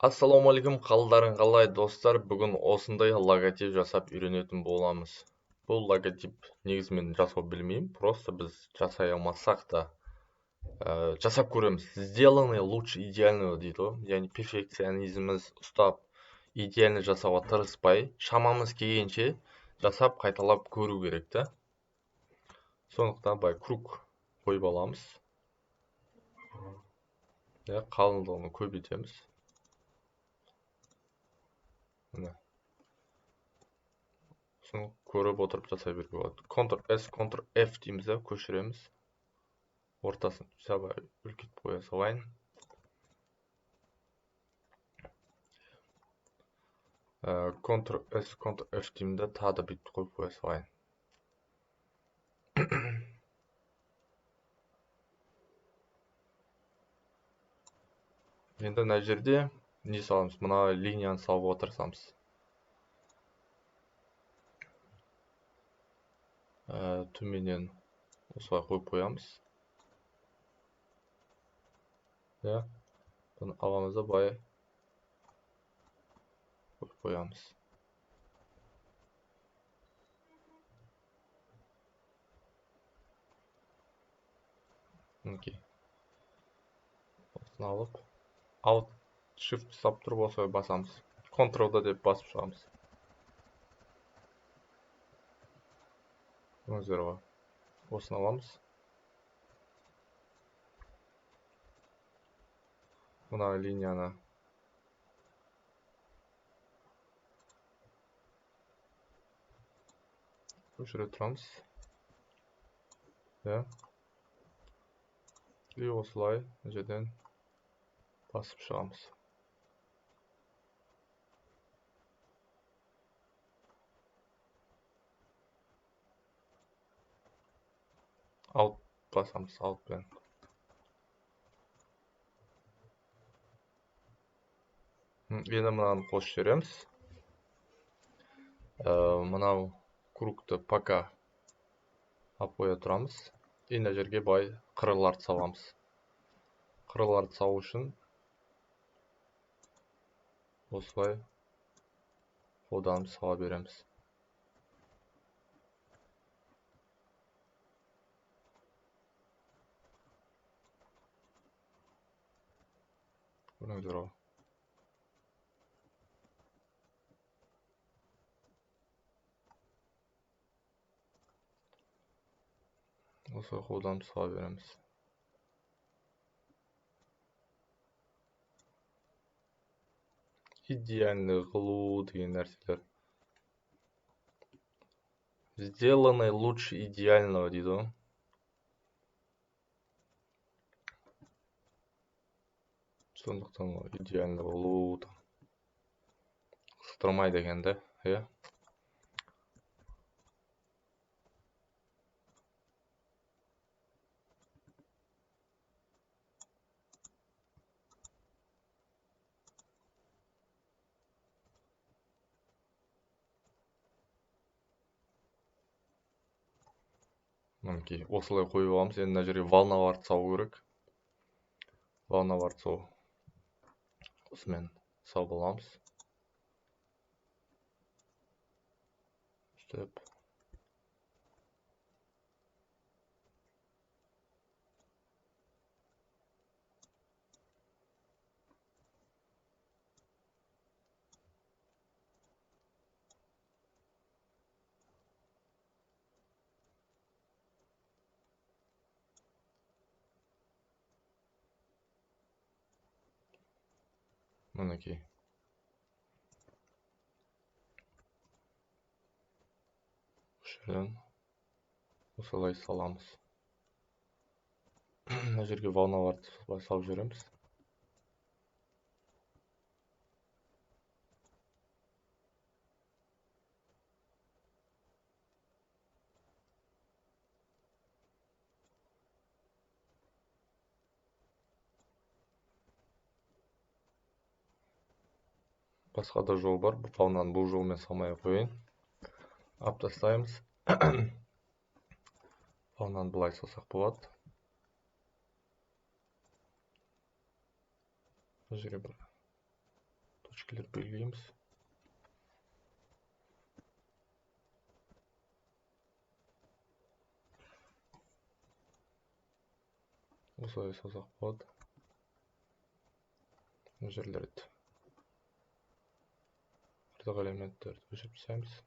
Ассалаумағалейкум, қалдарың қалай достар? Бүгін осындай логотип жасап үйренетін боламыз. Бұл логотип негізімен жасау білмеймін, просто біз жасай алмасақ та жасап көреміз. Сделанный лучше идеального дейді ғой. Яғни перфекционизміміз ұстап, идеальный жасауға тырыспай, шамамыз келгенше жасап қайталап көру керек та. Сондықтан былай круг қойып аламыз. Қалыңдығын көбейтеміз. Міне. Соны көріп отырып жасай беруге болады. Ctrl-S, Ctrl-F дейміз да, көшіреміз. Ортасын сабай үлкейтіп қоя салайын. Ctrl-S, Ctrl-F деймін да, тағы да бүйтіп қойып қоя салайын. Енді мына жерде не саламыз? Мына линияны салып отырсамыз. Төменнен осылай қойып қоямыз. Бұны аламыз да былай қойып қоямыз. Мінекей. Осыны алып, Alt Shift ұстап тұрып осылай басамыз. Ctrl-да деп басып шығамыз. Өздері ғой. Осыны аламыз. Мына линияны көшіре тұрамыз. И осылай жерден басып шығамыз. Alt басамыз, Altпен. Енді мынаны қосып жібереміз. Мынау кругты пока алып қоя тұрамыз. Енді жерге бай қырыларды саламыз. Қырыларды салу үшін осылай қолданып сала береміз. Көріңіздер ғой. Осылай қолданып сала береміз. Идеальный қылу деген нәрселер. Сделанный лучше идеального дейді ғой. Сондықтан идеальный қылу қыстырмайды екен да, Мінекей, осылай қойып аламыз. Енді мына жерге волналарды салу керек. Волналарды сол осымен салып аламыз. Үстеп. Мінекей. Үшірін осылай саламыз. Мына жерге волналарды салып жібереміз. Басқа да жол бар. Волнаны бұл жолмен салмай қойын. Алып тастаймыз. Волнаны былай салсақ болады. Бұл жерге бір перемешкелер белгілейміз. Осылай жасасақ болады. Мына жерлерді артық элементтерді өшіріп тастаймыз.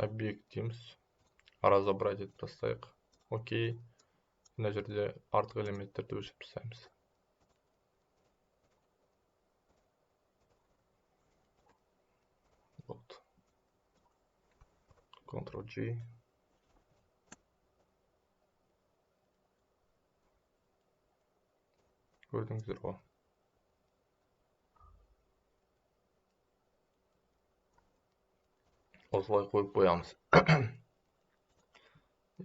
Объект дейміз. Разобрать етіп тастайық. Окей. Мына жерде артық элементтерді өшіріп тастаймыз. Вот. Ctrl-G. Көрдіңіздер ғой. Осылай қойып қоямыз.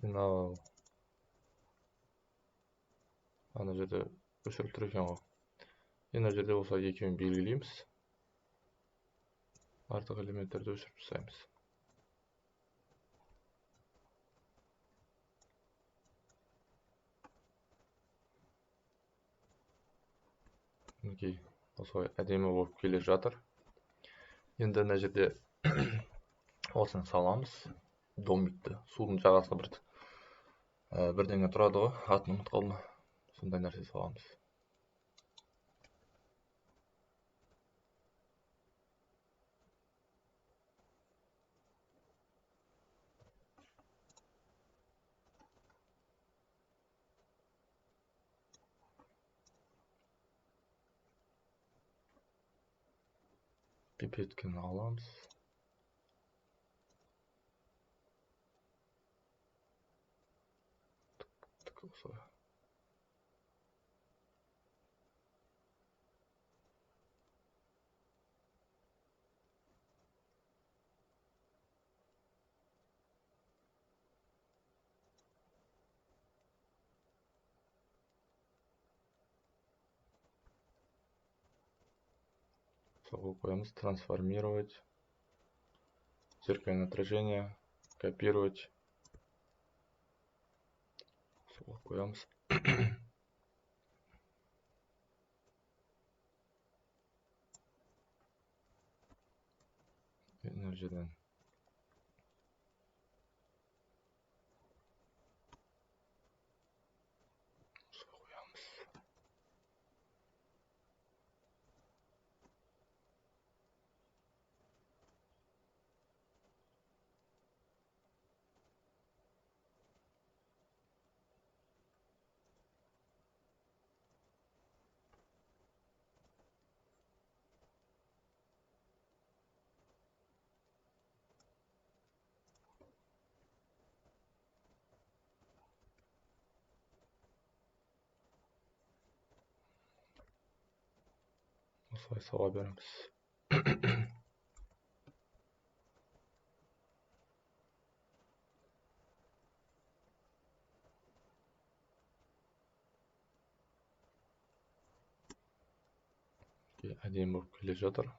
Мынау ана жерде өшіріп тұр екен ғой. Ана жерде осылай екеуін белгілейміз. Артық элементтерді өшіріп тастаймыз. Окей, осылай әдемі болып келе жатыр. Енді ана жерде осыны саламыз. Домикті, судың жағасына бірдеңе тұрады ғой, атын ұмытып қалдым. Сондай нәрсе саламыз. Пипетканы аламыз. Осылай. Қоямыз, трансформировать, зеркальное отражение, копировать. Қоямыз. Мына жерден қоямыз. Осылай сала береміз. Әдемі болып келе жатыр.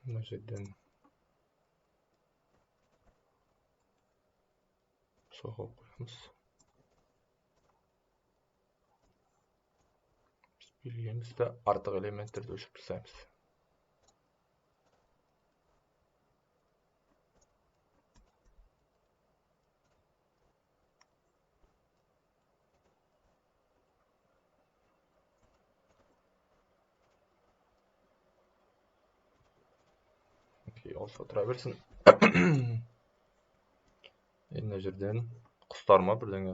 Мына жерден соғып қоямыз. Белгілейміз де артық элементтерді өшіріп тастаймыз. Okey, olsa отыра берсін. Мына жерден құстар ма бірдеңе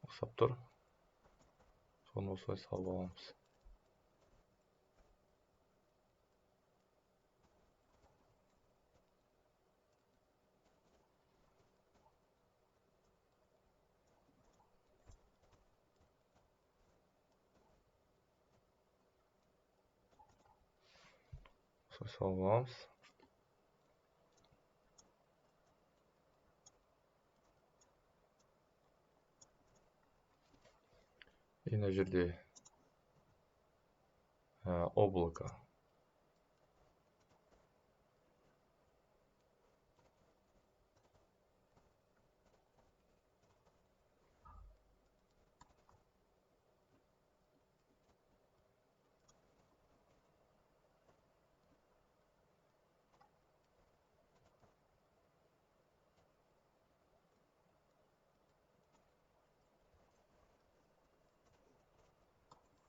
ұқсап тұр. Соны осылай салып аламыз. Осылай салып аламыз. Мына жерде облако.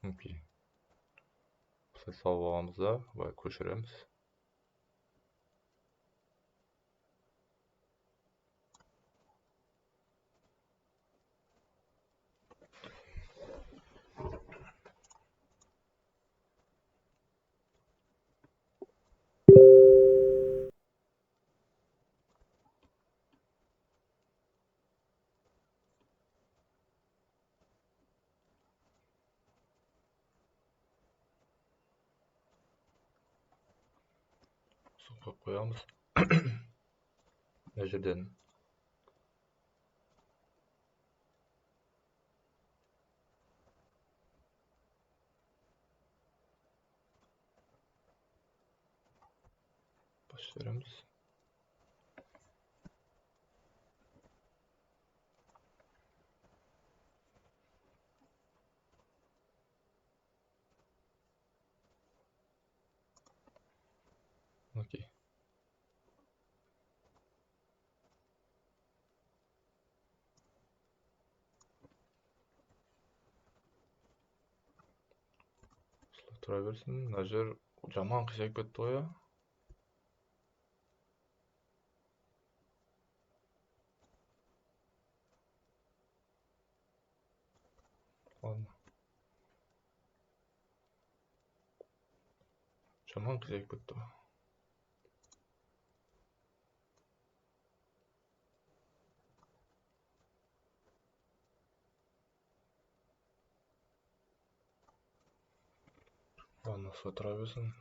Окей. Осылай салып аламыз да, былай көшіреміз. Соқып қоямыз. Мына жерден басып жібереміз. Окей. Осылай тұра берсін. Мына жер жаман қисайып кетті ғой. Ладно. Жаман қисайып кетті ғой. Ладно, осылай тұра берсін.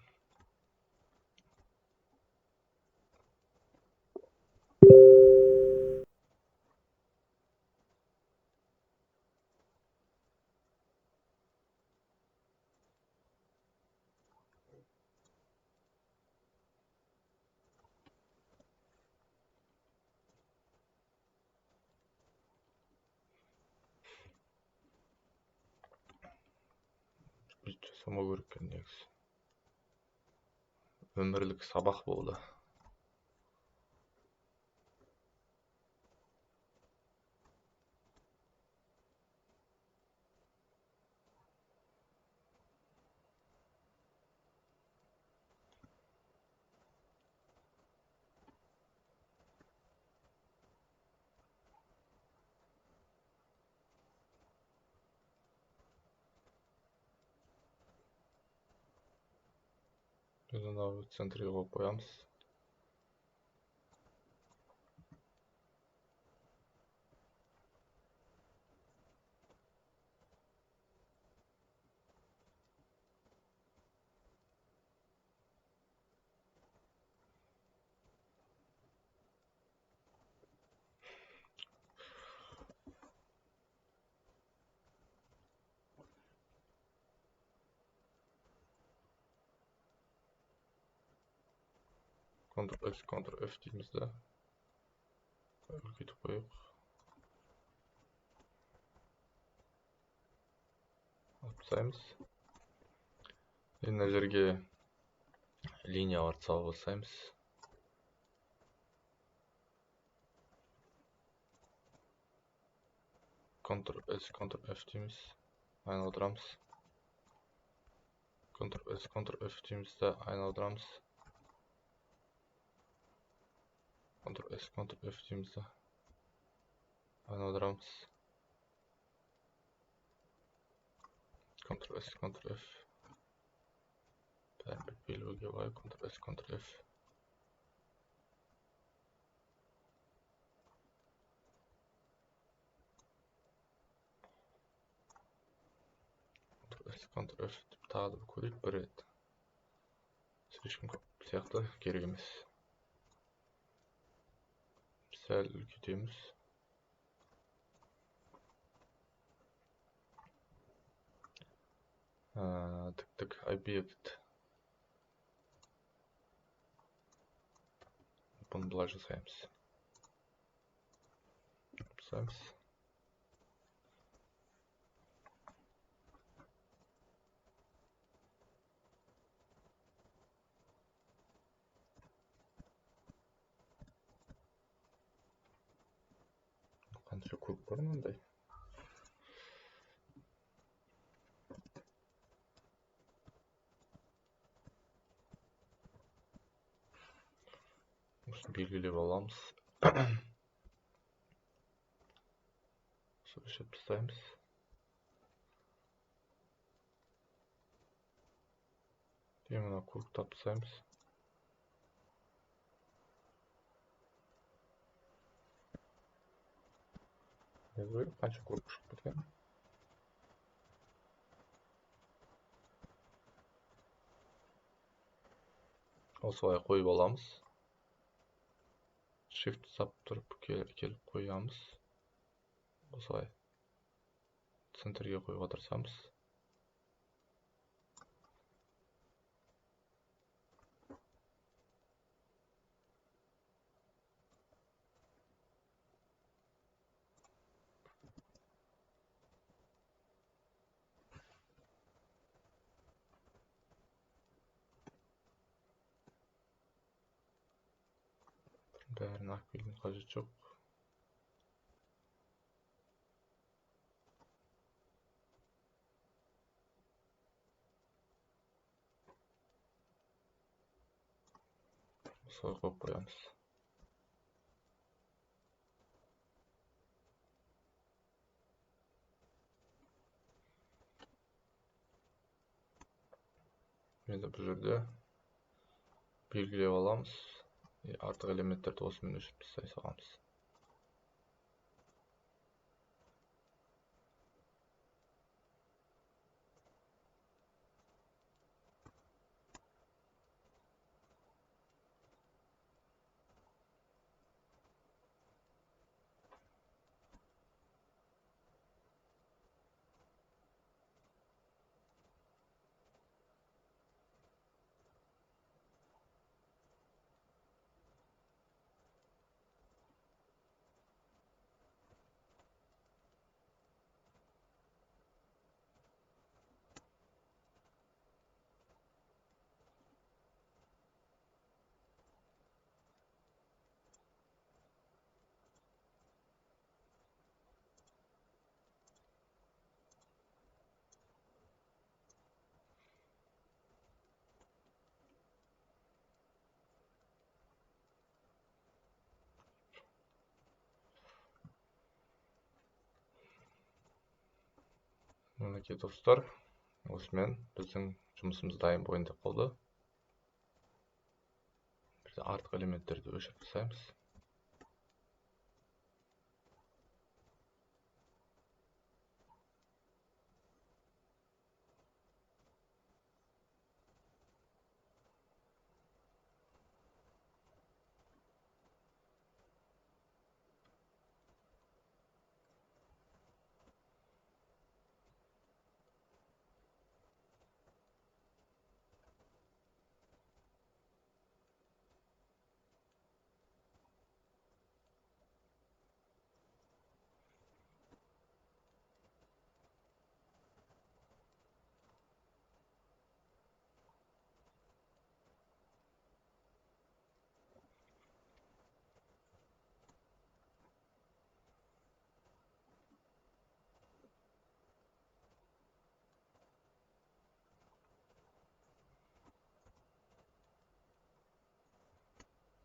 Бүйтіп жасамау керек екен негізі. Өмірлік сабақ болды. Мына центрге қойып қоямыз. Ctrl-S, Ctrl-F дейміз да. Үлкейтіп қойып. Алып тастаймыз. Мына жерге линияларды салып бастаймыз. Ctrl-S, Ctrl-F дейміз. Айналдырамыз. Ctrl-S, Ctrl-F дейміз да айналдырамыз. Ctrl S, Ctrl F дейміз да. Айналдырамыз. Ctrl S, Ctrl F. Бәрі белгіге бай. Ctrl S, Ctrl F. Ctrl S, Ctrl F деп тағы да көрейік бір рет. Слишком көп сияқты керек емес. Сәл үлкейтеміз. Тік объект. Бұны былай жасаймыз. Жасаймыз. Қанша көп бар мындай. Осыны белгілеп аламыз. Өшіріп тастаймыз. Мына кургты алып тастаймыз. Қанша кург шығып кеткен. Осылай қойып аламыз. Shift сап тұрып келіп қоямыз. Осылай центрге қойуға тырысамыз. Бәрін ақ келген қажет жоқ. Осылай қойып қоямыз. Енді бұл жерде белгілеп аламыз. Артық элементтерді осымен өшіріп тастай саламыз. Мінекей достар, осымен біздің жұмысымыз дайын бойында болды. Біз артық элементтерді өшіріп тастаймыз.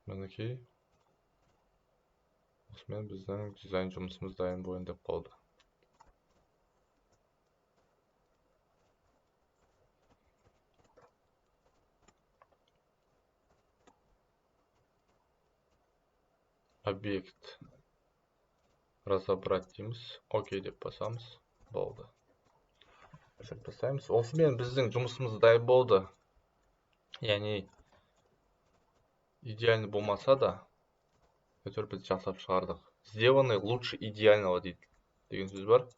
Мінекей Осымен біздің дизайн жұмысымыз дайын болайын деп қалды. Объект разобрать дейміз. Окей деп басамыз. Болды. Жасаймыз. Осымен біздің жұмысымыз дайын болды. Яғни идеальный болмаса да, әйтеуір біз жасап шығардық. Сделанный лучше идеального дейді деген сөз бар.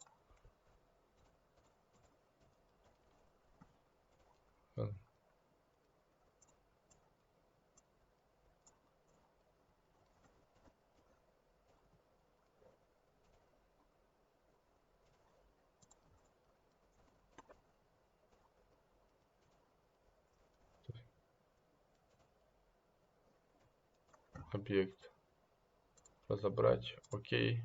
Объект разобрать. Окей.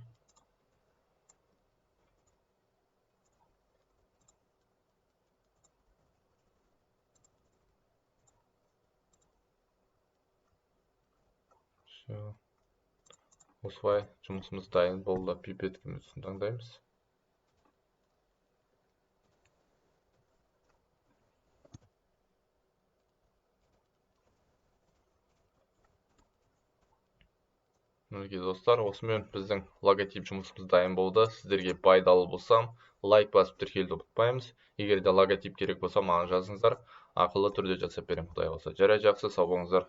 Все. Осылай жұмысымыз дайын болды. Пипеткімізді таңдаймыз. Мінекей достар, осымен біздің логотип жұмысымыз дайын болды. Сіздерге пайдалы болсам, лайк басып тіркелуді ұмытпаймыз. Егер де логотип керек болса, маған жазыңыздар. Ақылы түрде жасап беремін, Құдай қаласа. Жарай, жақсы, сау болыңыздар.